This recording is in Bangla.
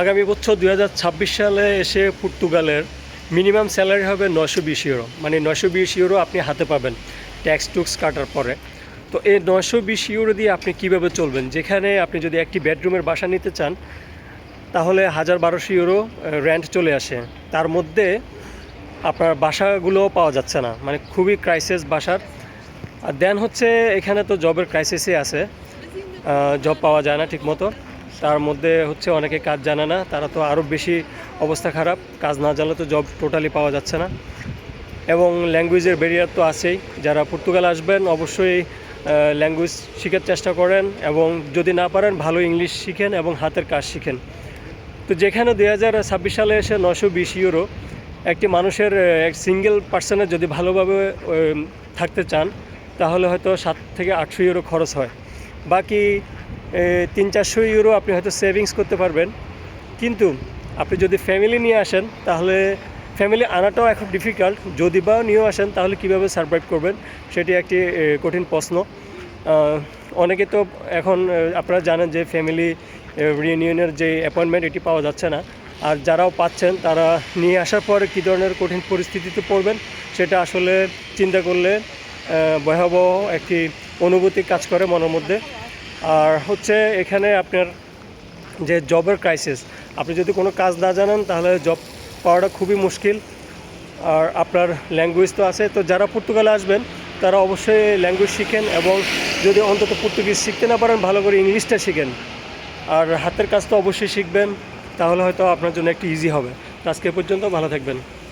আগামী বছর 2026 সালে এসে পর্তুগালের মিনিমাম স্যালারি হবে 920 ইউরো, মানে 920 ইউরো আপনি হাতে পাবেন ট্যাক্স টুক্স কাটার পরে। তো এই 920 ইউরো দিয়ে আপনি কিভাবে চলবেন? যেখানে আপনি যদি একটি বেডরুমের বাসা নিতে চান তাহলে 1000-1200 ইউরো রেন্ট চলে আসে। তার মধ্যে আপনার বাসাগুলোও পাওয়া যাচ্ছে না, মানে খুবই ক্রাইসিস বাসার। আর দেন হচ্ছে এখানে তো জবের ক্রাইসিসই আছে, জব পাওয়া যায় না ঠিকমতো। তার মধ্যে হচ্ছে অনেকে কাজ জানে না, তারা তো আরও বেশি অবস্থা খারাপ, কাজ না জানলে তো জব টোটালি পাওয়া যাচ্ছে না। এবং ল্যাঙ্গুয়েজের ব্যারিয়ার তো আছেই। যারা পর্তুগাল আসবেন অবশ্যই ল্যাঙ্গুয়েজ শেখার চেষ্টা করেন, এবং যদি না পারেন ভালো ইংলিশ শিখেন এবং হাতের কাজ শিখেন। তো যেখানে 2026 সালে এসে 920 ইউরো একটি মানুষের এক সিঙ্গেল পার্সনের যদি ভালোভাবে থাকতে চান তাহলে হয়তো 700-800 ইউরো খরচ হয়। বাকি 300-400 ইউরো আপনি হয়তো সেভিংস করতে পারবেন। কিন্তু আপনি যদি ফ্যামিলি নিয়ে আসেন তাহলে ফ্যামিলি আনাটাও এখন ডিফিকাল্ট। যদি বা নিয়েও আসেন তাহলে কীভাবে সারভাইভ করবেন সেটি একটি কঠিন প্রশ্ন। অনেকে তো এখন আপনারা জানেন যে ফ্যামিলি রিউনিয়নের যে অ্যাপয়েন্টমেন্ট এটি পাওয়া যাচ্ছে না। আর যারাও পাচ্ছেন তারা নিয়ে আসার পরে কী ধরনের কঠিন পরিস্থিতিতে পড়বেন সেটা আসলে চিন্তা করলে ভয়াবহ একটি অনুভূতি কাজ করে মনের মধ্যে। আর হচ্ছে এখানে আপনার যে জবের ক্রাইসিস, আপনি যদি কোনো কাজ না জানেন তাহলে জব পাওয়াটা খুবই মুশকিল। আর আপনার ল্যাঙ্গুয়েজ তো আছে, তো যারা পর্তুগালে আসবেন তারা অবশ্যই ল্যাঙ্গুয়েজ শিখেন, এবং যদি অন্তত পর্তুগিজ শিখতে না পারেন ভালো করে ইংলিশটা শিখেন। আর হাতের কাজ তো অবশ্যই শিখবেন, তাহলে হয়তো আপনার জন্য একটু ইজি হবে। তো আজকে পর্যন্ত ভালো থাকবেন।